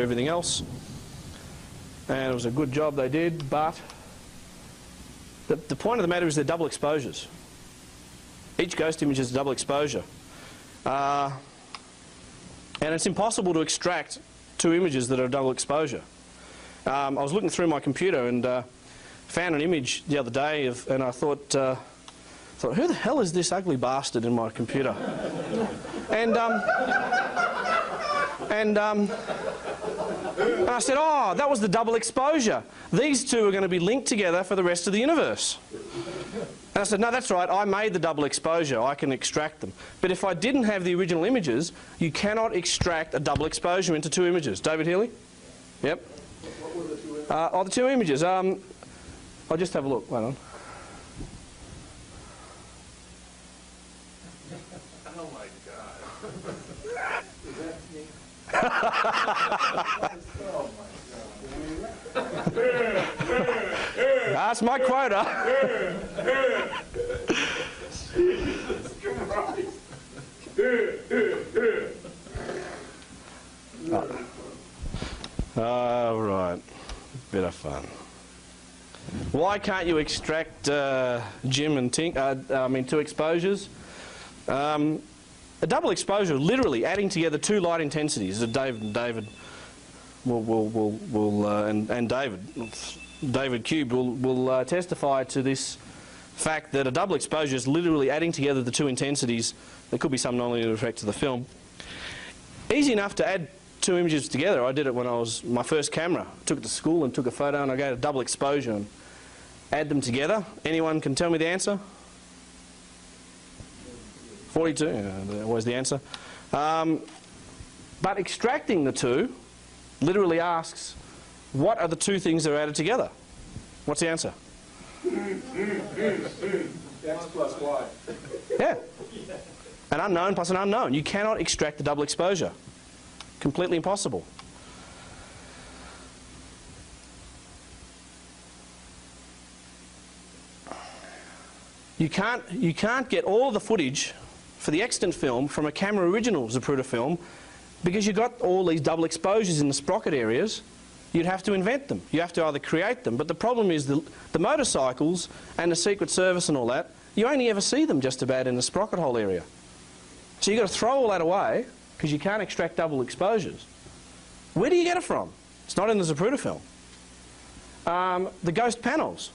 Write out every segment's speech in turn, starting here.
everything else. And it was a good job they did, but the point of the matter is they're double exposures. Each ghost image is a double exposure. And it's impossible to extract two images that are double exposure. I was looking through my computer and found an image the other day and I thought, who the hell is this ugly bastard in my computer? And I said, oh, that was the double exposure. These two are going to be linked together for the rest of the universe. And I said, no, that's right, I made the double exposure, I can extract them. But if I didn't have the original images, you cannot extract a double exposure into two images. David Healy? Yep. What were the two images? The two images. I'll just have a look, wait on. Oh my God. Is that me? Oh my God. That's my quota. Jesus Christ. Right. Bit of fun. Why can't you extract Jim and Tink? Two exposures. A double exposure, literally adding together two light intensities. David Cube will testify to this fact that a double exposure is literally adding together the two intensities. There could be some nonlinear effect to the film. Easy enough to add two images together. I did it when I was my first camera. I took it to school and took a photo and I gave a double exposure and add them together. Anyone can tell me the answer? 42, yeah, always the answer. But extracting the two literally asks, what are the two things that are added together? What's the answer? X plus Y. Yeah. An unknown plus an unknown. You cannot extract the double exposure. Completely impossible. You can't get all of the footage for the extant film from a camera original Zapruder film because you've got all these double exposures in the sprocket areas. You'd have to invent them. You have to either create them. But the problem is the motorcycles and the Secret Service and all that, you only ever see them just about in the sprocket hole area. So you've got to throw all that away because you can't extract double exposures. Where do you get it from? It's not in the Zapruder film. The ghost panels.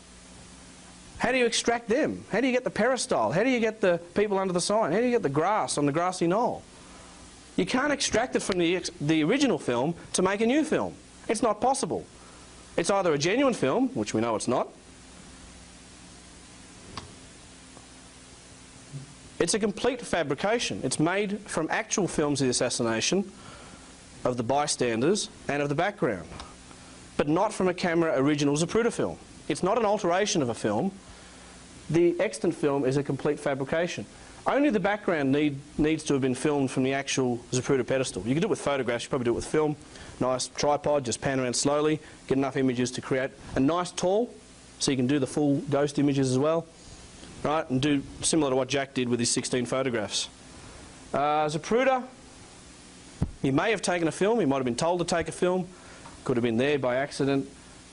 How do you extract them? How do you get the peristyle? How do you get the people under the sign? How do you get the grass on the grassy knoll? You can't extract it from the original film to make a new film. It's not possible. It's either a genuine film, which we know it's not. It's a complete fabrication. It's made from actual films of the assassination, of the bystanders, and of the background, but not from a camera original Zapruder film. It's not an alteration of a film. The extant film is a complete fabrication. Only the background needs to have been filmed from the actual Zapruder pedestal. You can do it with photographs, you probably do it with film. Nice tripod, just pan around slowly, get enough images to create a nice tall, so you can do the full ghost images as well. Right, and do similar to what Jack did with his 16 photographs. Zapruder, he may have taken a film, he might have been told to take a film, could have been there by accident.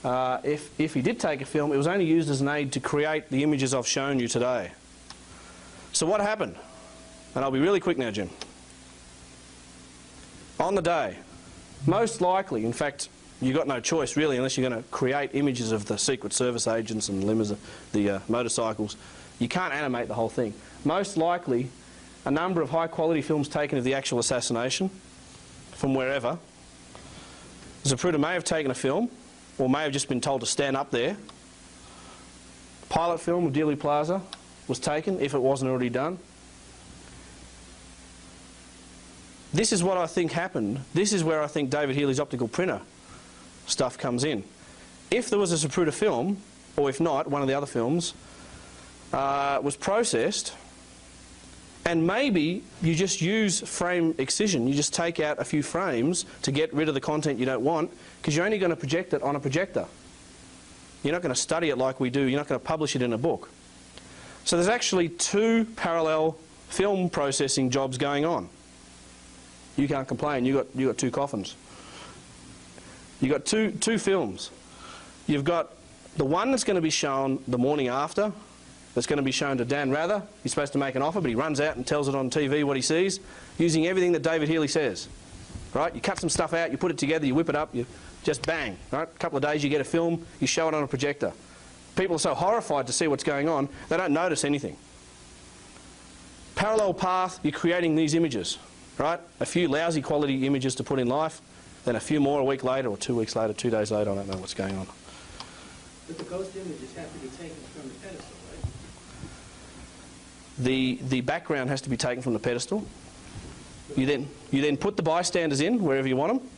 If he did take a film, it was only used as an aid to create the images I've shown you today. So what happened? And I'll be really quick now, Jim. On the day, most likely, in fact, you've got no choice really unless you're going to create images of the Secret Service agents and the motorcycles. You can't animate the whole thing. Most likely, a number of high-quality films taken of the actual assassination from wherever. Zapruder may have taken a film, or may have just been told to stand up there. Pilot film of Dealey Plaza was taken, if it wasn't already done. This is what I think happened. This is where I think David Healy's optical printer stuff comes in. If there was a Zapruder film, or if not, one of the other films, was processed, and maybe you just use frame excision. You just take out a few frames to get rid of the content you don't want, because you're only going to project it on a projector. You're not going to study it like we do. You're not going to publish it in a book. So there's actually two parallel film processing jobs going on. You can't complain. You got two coffins. You've got two films. You've got the one that's going to be shown the morning after, that's going to be shown to Dan Rather. He's supposed to make an offer, but he runs out and tells it on TV what he sees, using everything that David Healy says. Right? You cut some stuff out, you put it together, you whip it up, you just bang. Right? A couple of days you get a film, you show it on a projector. People are so horrified to see what's going on, they don't notice anything. Parallel path, you're creating these images. Right? A few lousy quality images to put in life, then a few more a week later, or 2 weeks later, 2 days later, I don't know what's going on. But the ghost images have to be taken from the pedestal, right? The background has to be taken from the pedestal. You then put the bystanders in wherever you want them,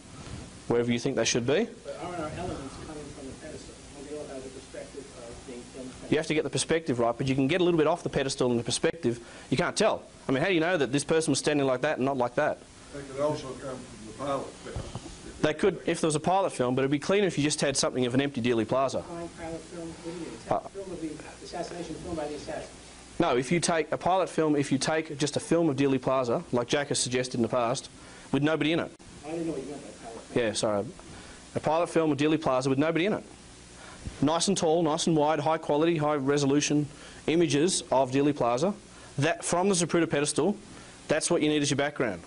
wherever you think they should be. But aren't our elements coming from the pedestal? Don't they all have the perspective of being filmed? You have to get the perspective right, but you can get a little bit off the pedestal and the perspective. You can't tell. I mean, how do you know that this person was standing like that and not like that? They could also come from the pilot film. They could, if there was a pilot film, but it'd be cleaner if you just had something of an empty Dealey Plaza. Pilot film? What do you mean? It's a film of the assassination film by the assassin. No, if you take a pilot film, if you take just a film of Dealey Plaza, like Jack has suggested in the past, with nobody in it. I didn't know what you meant by pilot film. Yeah, sorry. A pilot film of Dealey Plaza with nobody in it. Nice and tall, nice and wide, high quality, high resolution images of Dealey Plaza. That from the Zapruder pedestal, that's what you need as your background.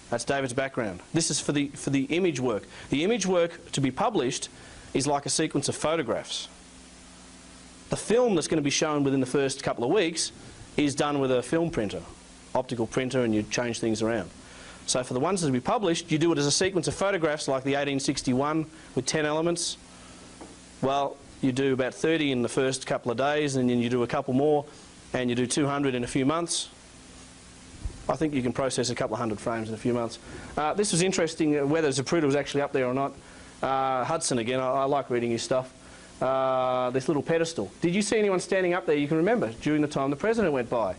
That's David's background. This is for the image work. The image work to be published is like a sequence of photographs. The film that's going to be shown within the first couple of weeks is done with a film printer, optical printer, and you change things around. So for the ones that will be published, you do it as a sequence of photographs like the 1861 with 10 elements. Well, you do about 30 in the first couple of days, and then you do a couple more, and you do 200 in a few months. I think you can process a couple of hundred frames in a few months. This was interesting, whether Zapruder was actually up there or not. Hudson again, I like reading his stuff. This little pedestal. Did you see anyone standing up there you can remember during the time the president went by?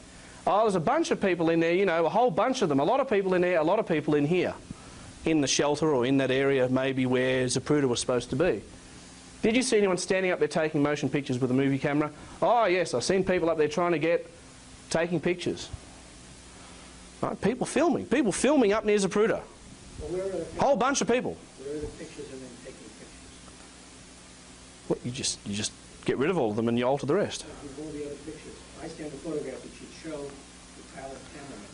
Oh, there's a bunch of people in there, you know, a whole bunch of them. A lot of people in there, a lot of people in here. In the shelter or in that area maybe where Zapruder was supposed to be. Did you see anyone standing up there taking motion pictures with a movie camera? Oh yes, I've seen people up there trying to taking pictures. Right, people filming up near Zapruder. Well, where are the pictures? Whole bunch of people. Where are the pictures and then taking pictures? Well, you just get rid of all of them and you alter the rest. All the other pictures. I stand a photograph that should show the pilot cameraman.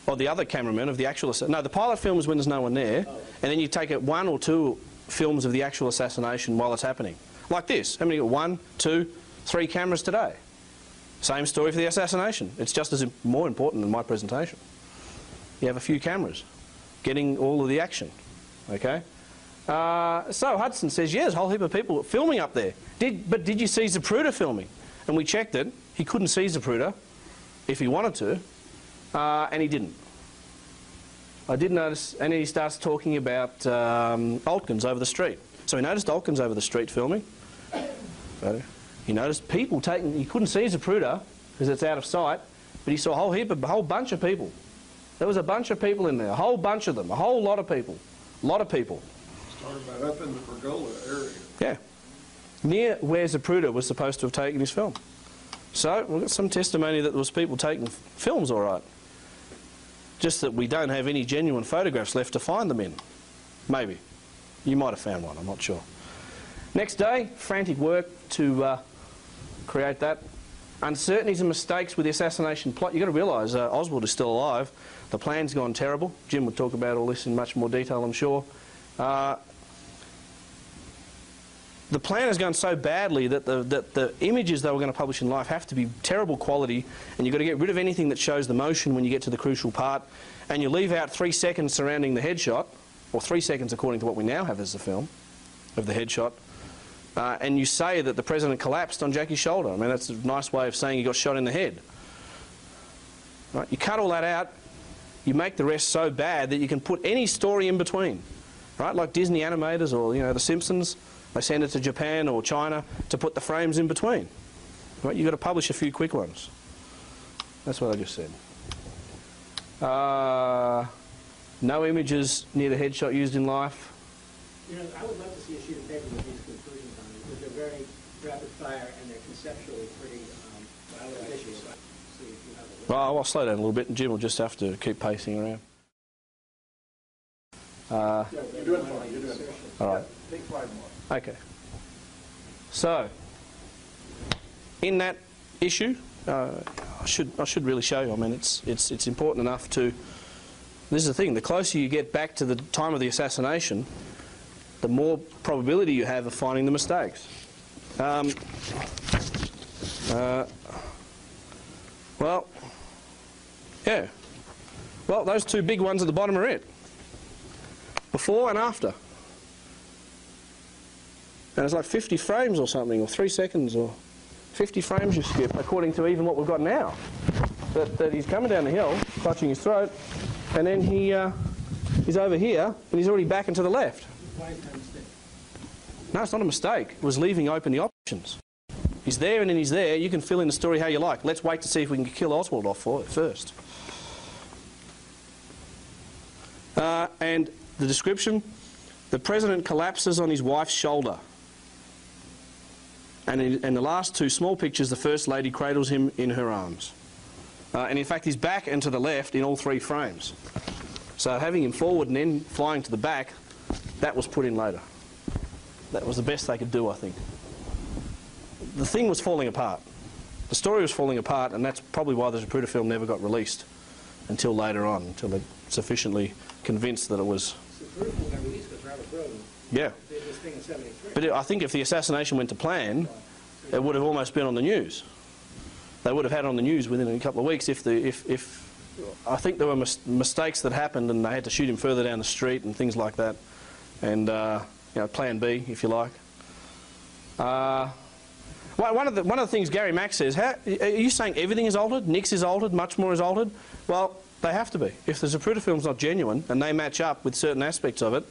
Or the other cameraman of the actual... No, the pilot film is when there's no one there, Oh, okay. and then you take it 1 or 2 films of the actual assassination while it's happening. Like this. How many? 1, 2, 3 cameras today. Same story for the assassination. It's just as more important than my presentation. You have a few cameras getting all of the action. Okay? So Hudson says, yes, a whole heap of people filming up there. But did you see Zapruder filming? And we checked it. He couldn't see Zapruder if he wanted to, and he didn't. I did notice, and he starts talking about Altkins over the street. So he noticed Altkins over the street filming. So he noticed people taking, he couldn't see Zapruder because it's out of sight, but he saw a whole bunch of people. There was a bunch of people in there, a whole bunch of them, a whole lot of people. A lot of people. Talking about up in the Pergola area. Yeah. Near where Zapruder was supposed to have taken his film. So we've got some testimony that there was people taking films all right. Just that we don't have any genuine photographs left to find them in. Maybe. You might have found one, I'm not sure. Next day, frantic work to create that. Uncertainties and mistakes with the assassination plot. You've got to realise Oswald is still alive. The plan's gone terrible. Jim would talk about all this in much more detail, I'm sure. The plan has gone so badly that the images they were going to publish in Life have to be terrible quality, and you've got to get rid of anything that shows the motion when you get to the crucial part, and you leave out 3 seconds surrounding the headshot, or 3 seconds according to what we now have as the film, of the headshot, and you say that the president collapsed on Jackie's shoulder. I mean, that's a nice way of saying he got shot in the head. Right? You cut all that out, you make the rest so bad that you can put any story in between, right? Like Disney animators or, you know, The Simpsons. They send it to Japan or China to put the frames in between. Right? You've got to publish a few quick ones. That's what I just said. No images near the headshot used in Life. You know, I would love to see a sheet of paper with these conclusions on it, because they're very rapid fire and they're conceptually pretty issues. So see if you have a Well, I'll slow down a little bit and Jim will just have to keep pacing around. You're doing fine. You're doing fine. All right. Take 5 more. Okay. So, in that issue, I should really show you. I mean, it's important enough to. This is the thing. The closer you get back to the time of the assassination, the more probability you have of finding the mistakes. Well, yeah. Well, those two big ones at the bottom are it. Before and after. And it's like 50 frames or something, or 3 seconds, or 50 frames you skip, according to even what we've got now. That he's coming down the hill, clutching his throat, and then he's over here, and he's already back and to the left. Why is that a mistake? No, it's not a mistake. It was leaving open the options. He's there and then he's there. You can fill in the story how you like. Let's wait to see if we can kill Oswald off for it first. And the description, the president collapses on his wife's shoulder. And in the last two small pictures, the First Lady cradles him in her arms. And in fact, he's back and to the left in all 3 frames. So having him forward and then flying to the back, that was put in later. That was the best they could do, I think. The thing was falling apart. The story was falling apart, and that's probably why the Zapruder film never got released until later on, until they're sufficiently convinced that it was... Zapruder film got released because Robert Burnham Yeah. did this thing in '73. But I think if the assassination went to plan, it would have almost been on the news. They would have had it on the news within a couple of weeks if I think there were mistakes that happened and they had to shoot him further down the street and things like that. And, you know, plan B, if you like. One of the things Gary Mack says, are you saying everything is altered? Nix is altered? Much more is altered? Well, they have to be. If the Zapruder film's not genuine and they match up with certain aspects of it,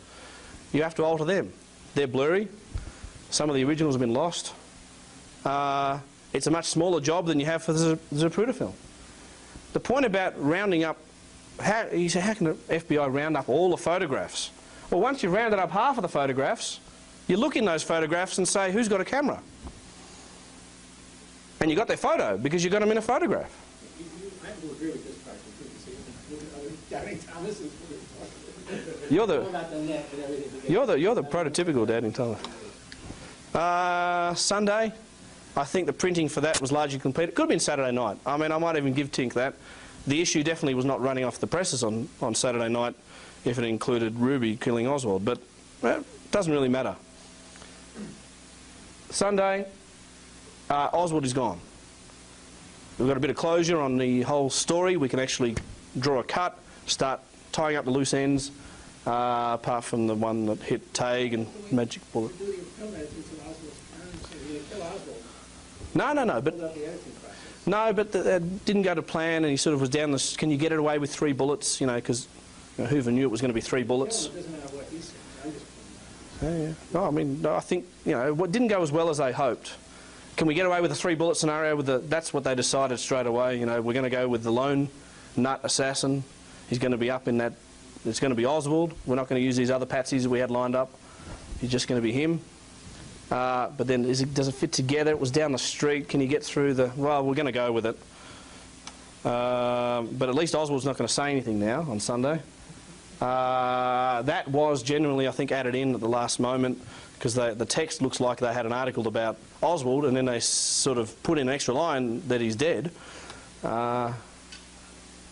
you have to alter them. They're blurry. Some of the originals have been lost. It's a much smaller job than you have for the Zapruder film. The point about rounding up, you say, how can the FBI round up all the photographs? Well, once you've rounded up half of the photographs, you look in those photographs and say, who's got a camera? And you got their photo because you got them in a photograph. I have to agree with this part. Doubting Thomas is You're the prototypical Doubting Thomas. Sunday, I think the printing for that was largely complete. It could have been Saturday night. I mean, I might even give Tink that. The issue definitely was not running off the presses on Saturday night if it included Ruby killing Oswald, but well, it doesn't really matter. Sunday, Oswald is gone. We've got a bit of closure on the whole story. We can actually draw a cut, start tying up the loose ends, apart from the one that hit Tague and Magic Bullet. No, but that didn't go to plan, and he sort of was down the... Can you get it away with 3 bullets? You know, because Hoover knew it was going to be 3 bullets. Yeah. No, I mean, I think, you know, what didn't go as well as they hoped. Can we get away with a 3-bullet scenario? That's what they decided straight away. You know, we're going to go with the lone nut assassin. He's going to be up in that... It's going to be Oswald. We're not going to use these other patsies that we had lined up. He's just going to be him. But then, does it fit together? It was down the street. Can you get through the... Well, we're going to go with it. But at least Oswald's not going to say anything now on Sunday. That was genuinely, I think, added in at the last moment, because the text looks like they had an article about Oswald, and then they sort of put in an extra line that he's dead.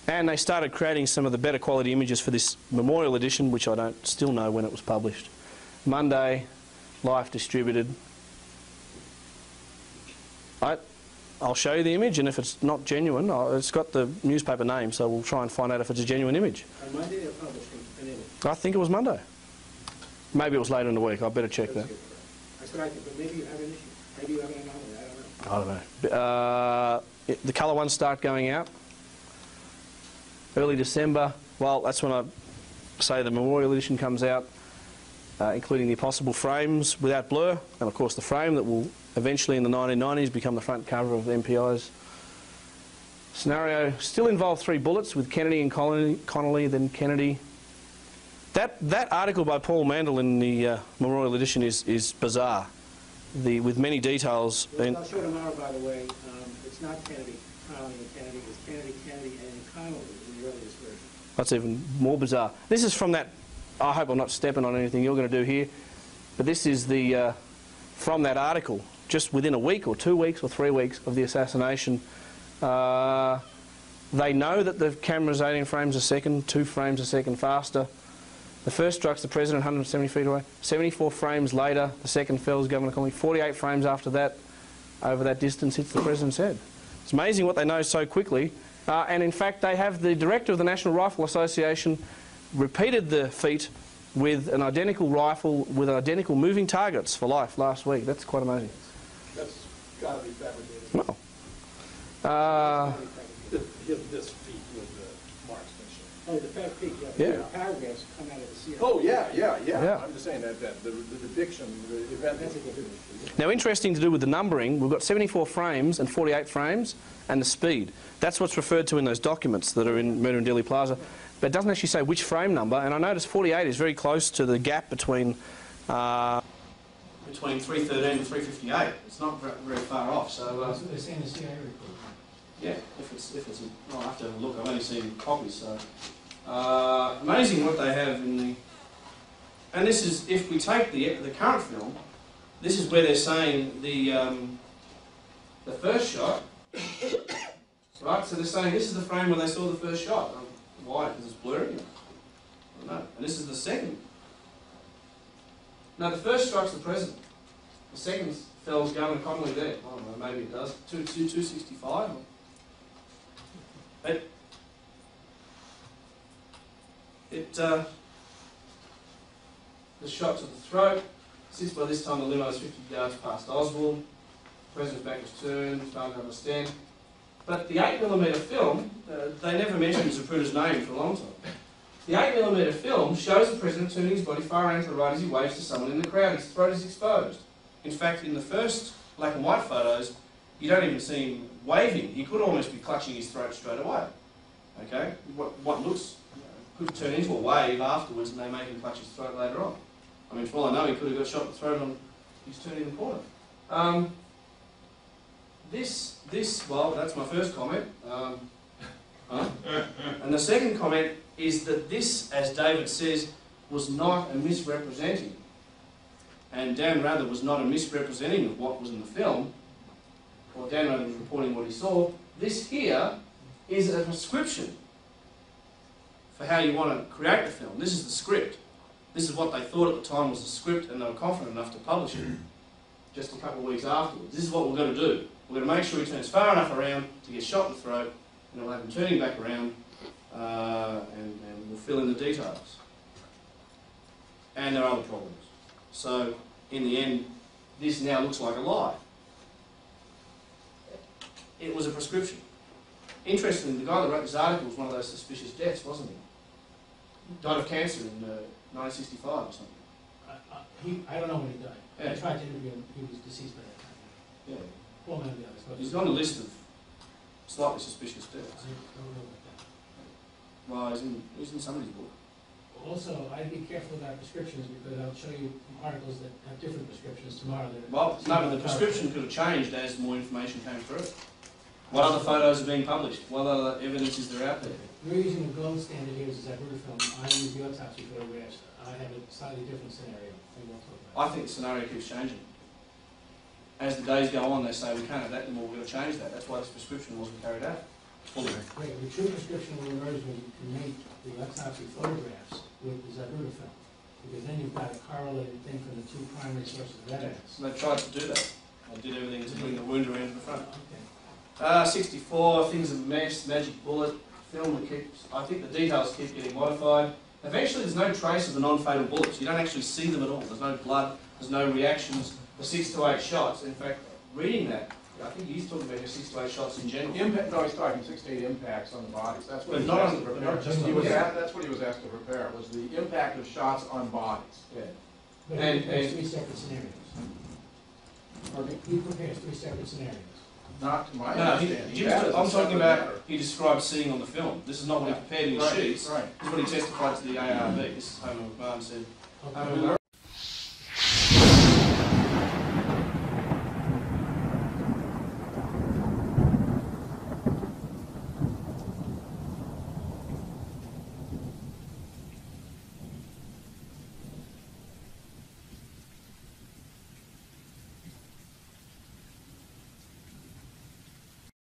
And they started creating some of the better quality images for this memorial edition, which I don't still know when it was published. Monday, Life distributed. I'll show you the image, and if it's not genuine, it's got the newspaper name, so we'll try and find out if it's a genuine image. On Monday they're publishing an image. I think it was Monday. Maybe it was later in the week. I better check that. That's what I think, but maybe you have an issue. Maybe you have an anomaly. I don't know. I don't know. The colour ones start going out. Early December, well, that's when I say the memorial edition comes out, including the possible frames without blur, and of course the frame that will eventually in the 1990s become the front cover of the MPI's scenario. Still involved 3 bullets with Kennedy and Connolly, then Kennedy. That article by Paul Mandel in the memorial edition is bizarre, with many details. I'll show tomorrow, by the way. It's not Kennedy, Connolly and Kennedy. It's Kennedy, and Connolly in the earliest version. That's even more bizarre. This is from that... I hope I'm not stepping on anything you're going to do here. But this is the from that article, just within a week or 2 weeks or 3 weeks of the assassination. They know that the camera's 18 frames a second, 2 frames a second faster. The first strikes the president 170 feet away. 74 frames later, the second fells Governor Connolly. 48 frames after that, over that distance, hits the president's head. It's amazing what they know so quickly. And in fact, they have the director of the National Rifle Association repeated the feat with an identical rifle with identical moving targets for life last week. That's quite amazing. That's got to be fabricated. Well, This feat with the marksmanship. Oh, the fast peak, Yeah. The paragraphs come out of the CIA. Oh, yeah. Yeah. I'm just saying that the depiction, the event. That's a different issue. now, interesting to do with the numbering, we've got 74 frames and 48 frames and the speed. That's what's referred to in those documents that are in Murder in Dealey Plaza. But it doesn't actually say which frame number, and I noticed 48 is very close to the gap between 313 and 358. It's not very far off. So That's what they say in the CIA report. yeah, if it's I'll have to have a look. I've only seen copies. So amazing what they have in the. And this is, if we take the current film, this is where they're saying the first shot. Right, so they're saying this is the frame where they saw the first shot. Why? Because it's blurry? I don't know. And this is the second. No, the first strikes the president. The second fells Governor Connolly there. I don't know, maybe it does. 265? The shot to the throat. Since by this time the limo is 50 yards past Oswald. The president's back is turned, starting to understand. But the 8mm film, they never mentioned Zapruder's name for a long time. The 8mm film shows the president turning his body far around to the right as he waves to someone in the crowd. His throat is exposed. In fact, in the first black and white photos, you don't even see him waving. He could almost be clutching his throat straight away. Okay? What looks could turn into a wave afterwards, and they make him clutch his throat later on. I mean, for all I know, he could have got shot in the throat on his turn in the corner. Well, that's my first comment. And the second comment is that this, as David says, was not a misrepresenting. And Dan Rather was not a misrepresenting of what was in the film, or Dan Rather was reporting what he saw. This here is a prescription for how you want to create the film. This is the script. This is what they thought at the time was the script, and they were confident enough to publish it just a couple of weeks afterwards. This is what we're going to do. We're going to make sure he turns far enough around to get shot in the throat, and we'll have him turning back around, and we'll fill in the details. And there are other problems. So, in the end, this now looks like a lie. It was a prescription. Interestingly, the guy that wrote this article was one of those suspicious deaths, wasn't he? Died of cancer in 1965 or something. I don't know when he died. Yeah. I tried to interview him. He was deceased by that time. Yeah. Well, none of the others. He's on a list of slightly suspicious I deaths. don't know about that. Well, he's in somebody's book. Also, I'd be careful about prescriptions because I'll show you articles that have different prescriptions tomorrow. Well, no, but the prescription could have changed as more information came through. What other photos are being published? What other evidence is there out there? We're using the gold standard here as a Zapruder film. I use the autopsy photographs. I have a slightly different scenario. We won't talk about I think the scenario keeps changing. As the days go on, they say we can't have that anymore, we're going to change that. That's why this prescription wasn't carried out. Fully. Great. The true prescription will emerge when you can make the autopsy photographs with the Zapruder film. Because then you've got a correlated thing from the two primary sources of evidence. So they tried to do that. They did everything to bring the wound around to the front. Okay. 64, things a mess, magic bullet, film that keeps, I think the details keep getting modified. Eventually there's no trace of the non-fatal bullets. You don't actually see them at all. There's no blood, there's no reactions. The 6 to 8 shots, in fact, reading that, I think he's talking about 6 to 8 shots in general. No, he's talking 6 to 8 impacts on the bodies. That's what But he not was on asked to the- prepare. not just on He was the- asked- That's what he was asked to prepare, was the impact of shots on bodies. Yeah. But And- he prepares and- 3 separate scenarios. Pardon me? He prepares 3 separate scenarios. Not to my No, understanding. That is a I'm talking separate about, matter. he described seeing on the film. This is not what he prepared in his Right, sheets. right. This is what he testified to the ARB. This is Homer McMahon said. Okay. Homer